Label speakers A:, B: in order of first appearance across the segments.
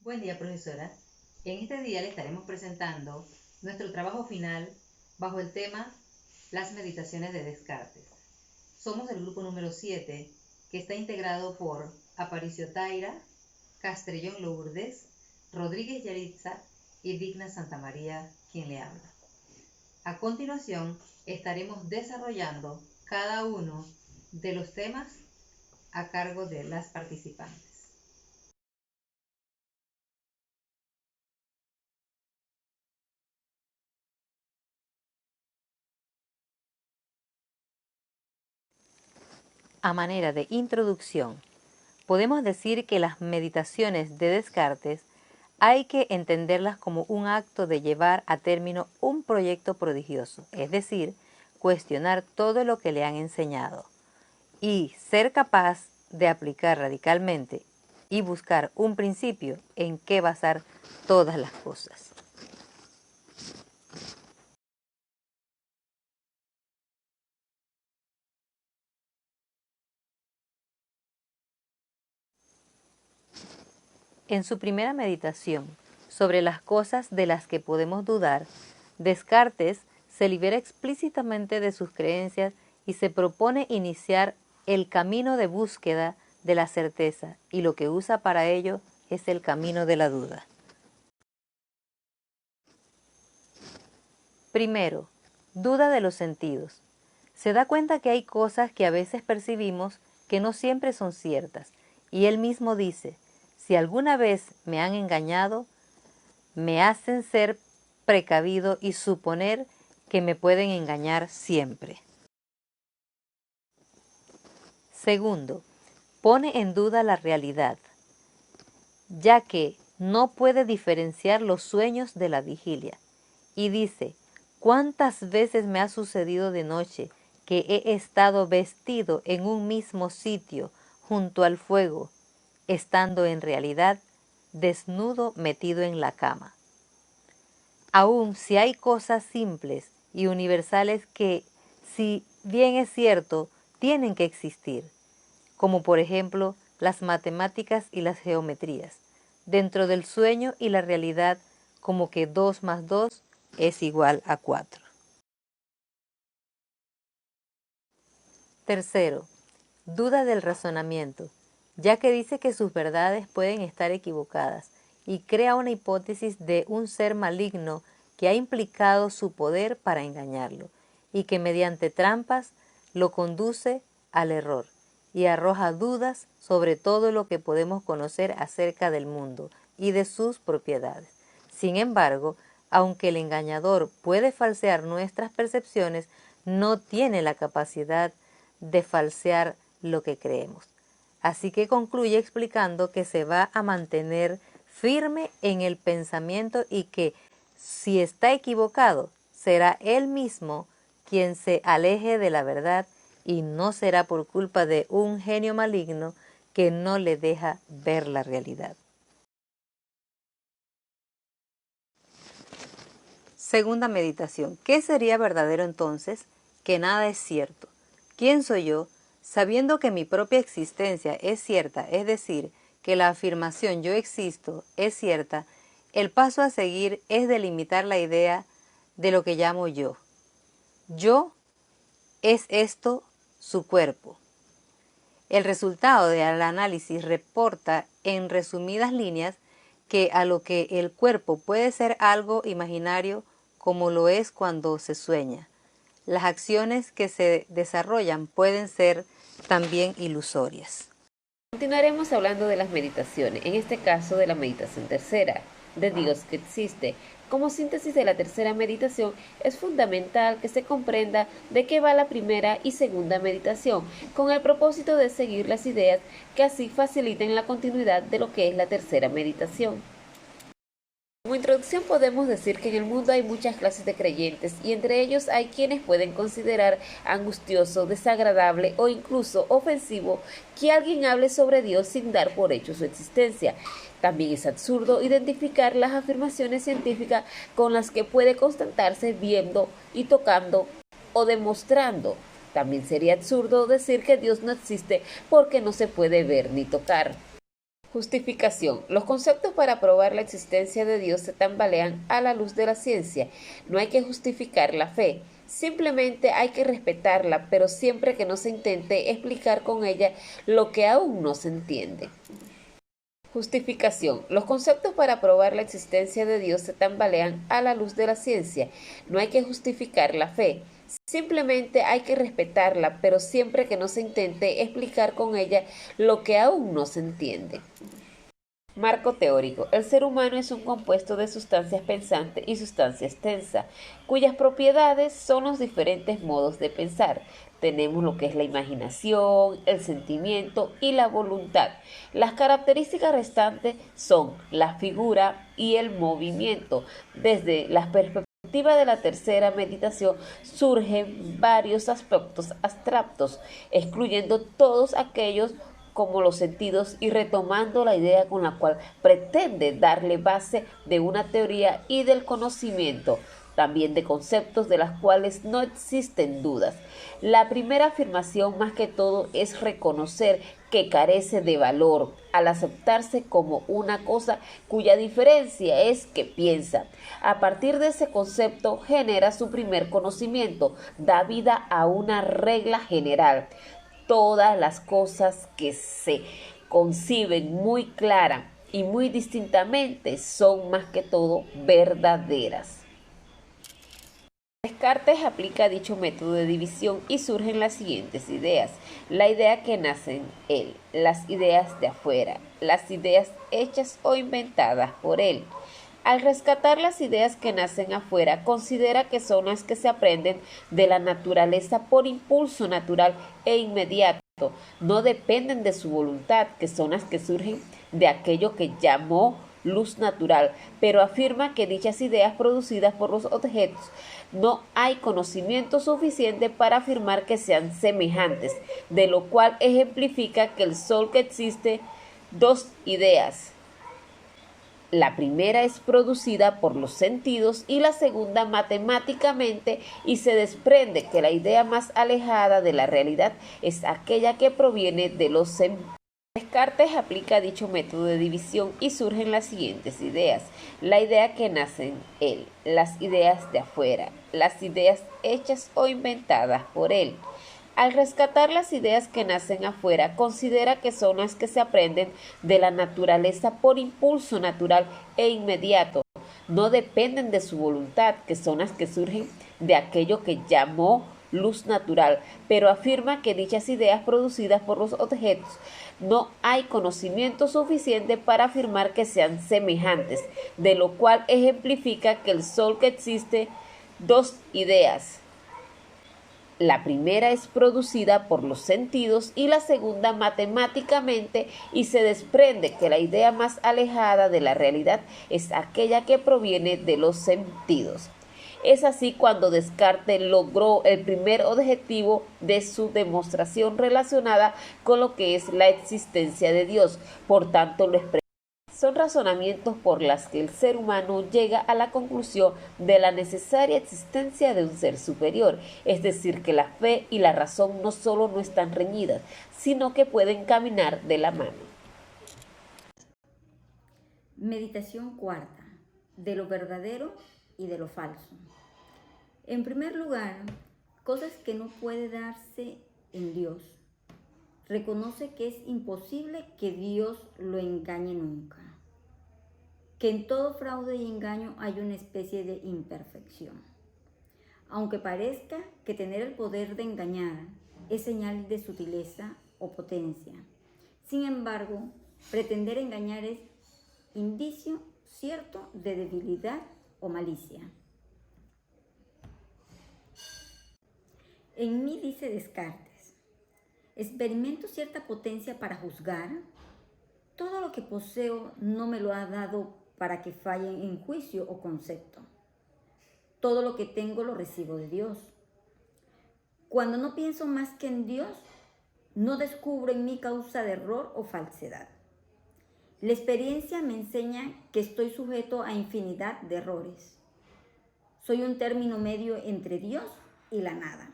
A: Buen día, profesora. En este día le estaremos presentando nuestro trabajo final bajo el tema Las meditaciones de Descartes. Somos el grupo número 7, que está integrado por Aparicio Taira, Castrellón Lourdes, Rodríguez Yaritza y Digna Santamaría, quien le habla. A continuación, estaremos desarrollando cada uno de los temas a cargo de las participantes. A manera de introducción, podemos decir que las meditaciones de Descartes hay que entenderlas como un acto de llevar a término un proyecto prodigioso, es decir, cuestionar todo lo que le han enseñado y ser capaz de aplicar radicalmente y buscar un principio en que basar todas las cosas. En su primera meditación sobre las cosas de las que podemos dudar, Descartes se libera explícitamente de sus creencias y se propone iniciar el camino de búsqueda de la certeza, y lo que usa para ello es el camino de la duda. Primero, duda de los sentidos. Se da cuenta que hay cosas que a veces percibimos que no siempre son ciertas, y él mismo dice: si alguna vez me han engañado, me hacen ser precavido y suponer que me pueden engañar siempre. Segundo, pone en duda la realidad, ya que no puede diferenciar los sueños de la vigilia, y dice: ¿cuántas veces me ha sucedido de noche que he estado vestido en un mismo sitio junto al fuego, estando en realidad desnudo metido en la cama? Aun si hay cosas simples y universales que, si bien es cierto, tienen que existir, como por ejemplo las matemáticas y las geometrías, dentro del sueño y la realidad, como que 2 más 2 es igual a 4. Tercero, duda del razonamiento, ya que dice que sus verdades pueden estar equivocadas, y crea una hipótesis de un ser maligno que ha implicado su poder para engañarlo, y que mediante trampas lo conduce al error, y arroja dudas sobre todo lo que podemos conocer acerca del mundo y de sus propiedades. Sin embargo, aunque el engañador puede falsear nuestras percepciones, no tiene la capacidad de falsear lo que creemos. Así que concluye explicando que se va a mantener firme en el pensamiento y que, si está equivocado, será él mismo quien se aleje de la verdad, y no será por culpa de un genio maligno que no le deja ver la realidad. Segunda meditación. ¿Qué sería verdadero entonces? Que nada es cierto. ¿Quién soy yo? Sabiendo que mi propia existencia es cierta, es decir, que la afirmación yo existo es cierta, el paso a seguir es delimitar la idea de lo que llamo yo. Yo es esto, su cuerpo. El resultado del análisis reporta en resumidas líneas que a lo que el cuerpo puede ser algo imaginario, como lo es cuando se sueña. Las acciones que se desarrollan pueden ser también ilusorias.
B: Continuaremos hablando de las meditaciones, en este caso de la meditación tercera, de Dios que existe. Como síntesis de la tercera meditación, es fundamental que se comprenda de qué va la primera y segunda meditación, con el propósito de seguir las ideas que así faciliten la continuidad de lo que es la tercera meditación. Como introducción podemos decir que en el mundo hay muchas clases de creyentes, y entre ellos hay quienes pueden considerar angustioso, desagradable o incluso ofensivo que alguien hable sobre Dios sin dar por hecho su existencia. También es absurdo identificar las afirmaciones científicas con las que puede constatarse viendo y tocando o demostrando. También sería absurdo decir que Dios no existe porque no se puede ver ni tocar. Justificación. Los conceptos para probar la existencia de Dios se tambalean a la luz de la ciencia. No hay que justificar la fe. Simplemente hay que respetarla, pero siempre que no se intente explicar con ella lo que aún no se entiende. Justificación. Los conceptos para probar la existencia de Dios se tambalean a la luz de la ciencia. No hay que justificar la fe. Simplemente hay que respetarla, pero siempre que no se intente explicar con ella lo que aún no se entiende. Marco teórico. El ser humano es un compuesto de sustancias pensantes y sustancias tensas, cuyas propiedades son los diferentes modos de pensar. Tenemos lo que es la imaginación, el sentimiento y la voluntad. Las características restantes son la figura y el movimiento. Desde la perspectiva de la tercera meditación surgen varios aspectos abstractos, excluyendo todos aquellos como los sentidos y retomando la idea con la cual pretende darle base de una teoría y del conocimiento, también de conceptos de las cuales no existen dudas. La primera afirmación más que todo es reconocer que carece de valor al aceptarse como una cosa cuya diferencia es que piensa. A partir de ese concepto genera su primer conocimiento, da vida a una regla general. Todas las cosas que se conciben muy clara y muy distintamente son más que todo verdaderas. Descartes aplica dicho método de división y surgen las siguientes ideas. La idea que nace en él, las ideas de afuera, las ideas hechas o inventadas por él. Al rescatar las ideas que nacen afuera, considera que son las que se aprenden de la naturaleza por impulso natural e inmediato. No dependen de su voluntad, que son las que surgen de aquello que llamó luz natural, pero afirma que dichas ideas producidas por los objetos no hay conocimiento suficiente para afirmar que sean semejantes, de lo cual ejemplifica que el sol que existe dos ideas. La primera es producida por los sentidos y la segunda matemáticamente, y se desprende que la idea más alejada de la realidad es aquella que proviene de los sentidos. Descartes aplica dicho método de división y surgen las siguientes ideas. La idea que nace en él, las ideas de afuera, las ideas hechas o inventadas por él. Al rescatar las ideas que nacen afuera, considera que son las que se aprenden de la naturaleza por impulso natural e inmediato. No dependen de su voluntad, que son las que surgen de aquello que llamó luz natural, pero afirma que dichas ideas producidas por los objetos no hay conocimiento suficiente para afirmar que sean semejantes, de lo cual ejemplifica que el sol que existe dos ideas. La primera es producida por los sentidos y la segunda matemáticamente, y se desprende que la idea más alejada de la realidad es aquella que proviene de los sentidos. Es así cuando Descartes logró el primer objetivo de su demostración relacionada con lo que es la existencia de Dios. Por tanto, lo expresó. Son razonamientos por los que el ser humano llega a la conclusión de la necesaria existencia de un ser superior, es decir, que la fe y la razón no solo no están reñidas, sino que pueden caminar de la mano.
C: Meditación cuarta, de lo verdadero y de lo falso. En primer lugar, cosas que no puede darse en Dios. Reconoce que es imposible que Dios lo engañe nunca, que en todo fraude y engaño hay una especie de imperfección. Aunque parezca que tener el poder de engañar es señal de sutileza o potencia, sin embargo, pretender engañar es indicio cierto de debilidad o malicia. En mí, dice Descartes, experimento cierta potencia para juzgar. Todo lo que poseo no me lo ha dado para que falle en juicio o concepto. Todo lo que tengo lo recibo de Dios. Cuando no pienso más que en Dios, no descubro en mí causa de error o falsedad. La experiencia me enseña que estoy sujeto a infinidad de errores. Soy un término medio entre Dios y la nada,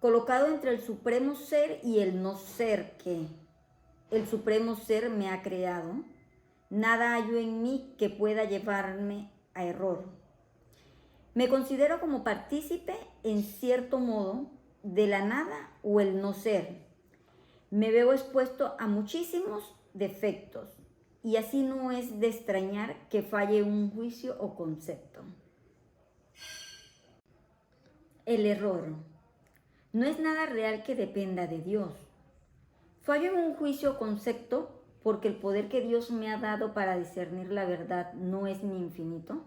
C: colocado entre el supremo ser y el no ser que. el Supremo Ser me ha creado, nada hallo en mí que pueda llevarme a error. Me considero como partícipe, en cierto modo, de la nada o el no ser. Me veo expuesto a muchísimos defectos y así no es de extrañar que falle un juicio o concepto. El error no es nada real que dependa de Dios. Fallo en un juicio o concepto porque el poder que Dios me ha dado para discernir la verdad no es mi infinito.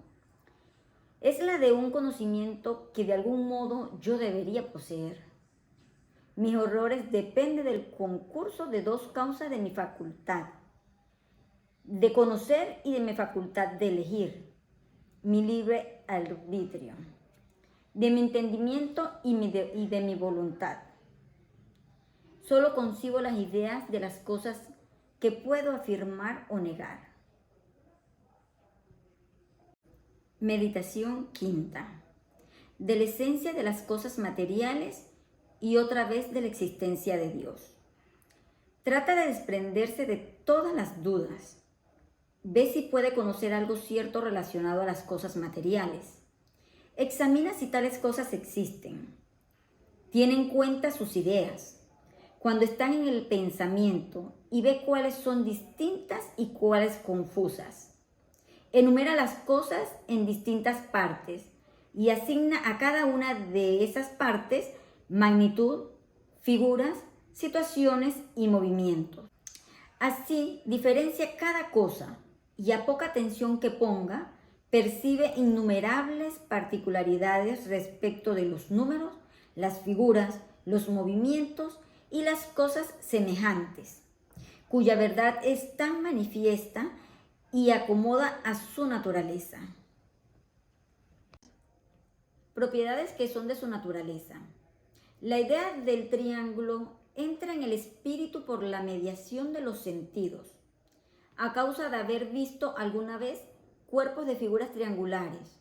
C: Es la de un conocimiento que de algún modo yo debería poseer. Mis horrores dependen del concurso de dos causas de mi facultad, de conocer y de mi facultad de elegir, mi libre arbitrio, de mi entendimiento y de mi voluntad. Solo concibo las ideas de las cosas que puedo afirmar o negar. Meditación quinta. De la esencia de las cosas materiales y otra vez de la existencia de Dios. Trata de desprenderse de todas las dudas. Ve si puede conocer algo cierto relacionado a las cosas materiales. Examina si tales cosas existen. Tiene en cuenta sus ideas cuando están en el pensamiento y ve cuáles son distintas y cuáles confusas. Enumera las cosas en distintas partes y asigna a cada una de esas partes magnitud, figuras, situaciones y movimientos. Así diferencia cada cosa y a poca atención que ponga, percibe innumerables particularidades respecto de los números, las figuras, los movimientos y las cosas semejantes, cuya verdad es tan manifiesta y acomoda a su naturaleza. Propiedades que son de su naturaleza. La idea del triángulo entra en el espíritu por la mediación de los sentidos, a causa de haber visto alguna vez cuerpos de figuras triangulares.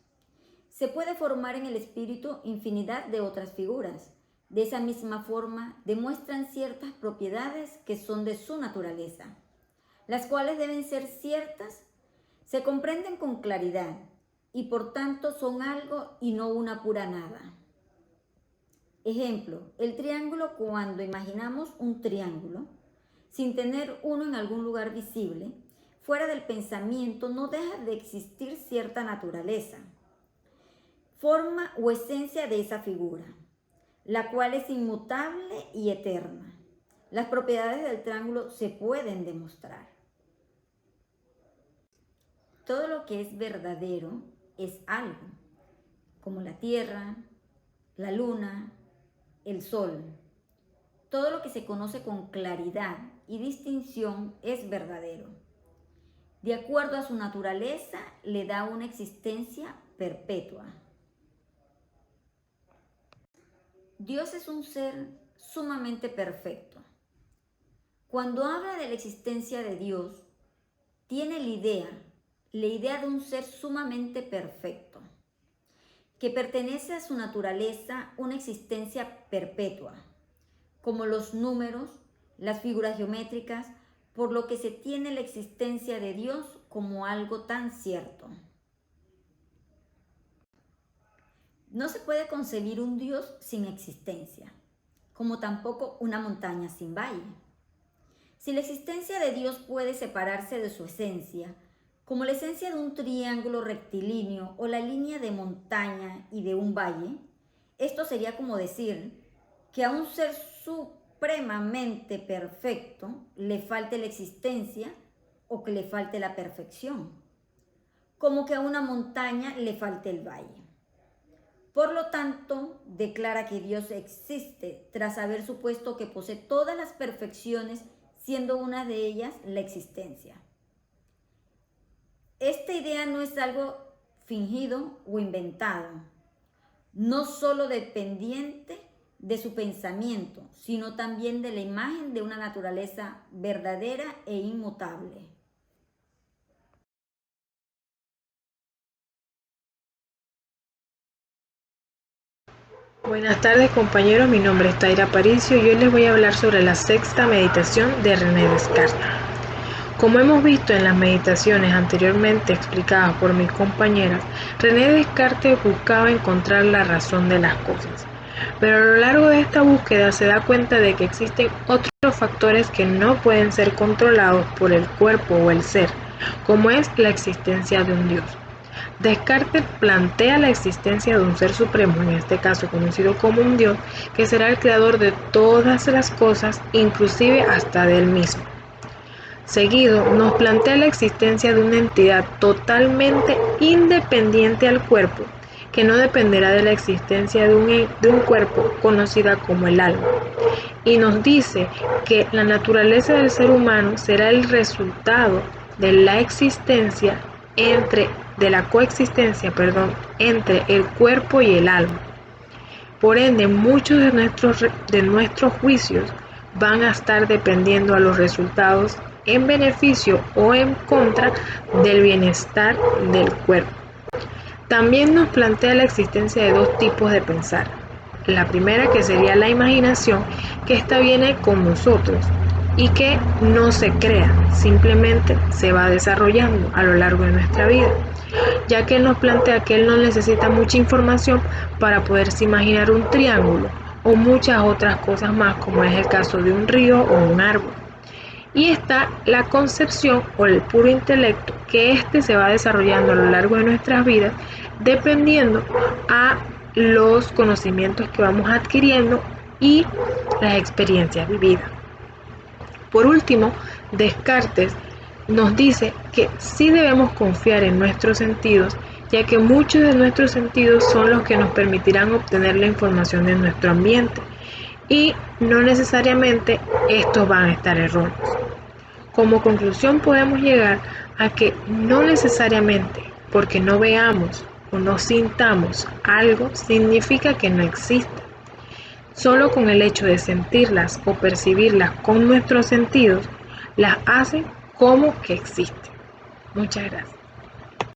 C: Se puede formar en el espíritu infinidad de otras figuras. De esa misma forma demuestran ciertas propiedades que son de su naturaleza, las cuales deben ser ciertas, se comprenden con claridad y por tanto son algo y no una pura nada. Ejemplo, el triángulo. Cuando imaginamos un triángulo, sin tener uno en algún lugar visible, fuera del pensamiento no deja de existir cierta naturaleza, forma o esencia de esa figura, la cual es inmutable y eterna. Las propiedades del triángulo se pueden demostrar. Todo lo que es verdadero es algo, como la tierra, la luna, el sol. Todo lo que se conoce con claridad y distinción es verdadero. De acuerdo a su naturaleza, le da una existencia perpetua. Dios es un ser sumamente perfecto. Cuando habla de la existencia de Dios, tiene la idea de un ser sumamente perfecto, que pertenece a su naturaleza una existencia perpetua, como los números, las figuras geométricas, por lo que se tiene la existencia de Dios como algo tan cierto. No se puede concebir un Dios sin existencia, como tampoco una montaña sin valle. Si la existencia de Dios puede separarse de su esencia, como la esencia de un triángulo rectilíneo o la línea de montaña y de un valle, esto sería como decir que a un ser supremamente perfecto le falte la existencia o que le falte la perfección, como que a una montaña le falte el valle. Por lo tanto, declara que Dios existe tras haber supuesto que posee todas las perfecciones, siendo una de ellas la existencia. Esta idea no es algo fingido o inventado, no solo dependiente de su pensamiento, sino también de la imagen de una naturaleza verdadera e inmutable.
D: Buenas tardes compañeros, mi nombre es Taira Aparicio y hoy les voy a hablar sobre la sexta meditación de René Descartes. Como hemos visto en las meditaciones anteriormente explicadas por mis compañeras, René Descartes buscaba encontrar la razón de las cosas, pero a lo largo de esta búsqueda se da cuenta de que existen otros factores que no pueden ser controlados por el cuerpo o el ser, como es la existencia de un Dios. Descartes plantea la existencia de un ser supremo, en este caso conocido como un Dios, que será el creador de todas las cosas, inclusive hasta de él mismo. Seguido, nos plantea la existencia de una entidad totalmente independiente al cuerpo, que no dependerá de la existencia de un cuerpo conocida como el alma. Y nos dice que la naturaleza del ser humano será el resultado de la existencia de la coexistencia entre el cuerpo y el alma. Por ende, muchos de nuestros juicios van a estar dependiendo a los resultados en beneficio o en contra del bienestar del cuerpo. También nos plantea la existencia de dos tipos de pensar. La primera, que sería la imaginación, que esta viene con nosotros y que no se crea, simplemente se va desarrollando a lo largo de nuestra vida, ya que él nos plantea que él no necesita mucha información para poderse imaginar un triángulo o muchas otras cosas más, como es el caso de un río o un árbol. Y está la concepción o el puro intelecto, que se va desarrollando a lo largo de nuestras vidas dependiendo a los conocimientos que vamos adquiriendo y las experiencias vividas. Por último, Descartes nos dice que sí debemos confiar en nuestros sentidos, ya que muchos de nuestros sentidos son los que nos permitirán obtener la información de nuestro ambiente y no necesariamente estos van a estar erróneos. Como conclusión podemos llegar a que no necesariamente porque no veamos o no sintamos algo significa que no existe. Solo con el hecho de sentirlas o percibirlas con nuestros sentidos, las hacen como que existen. Muchas gracias.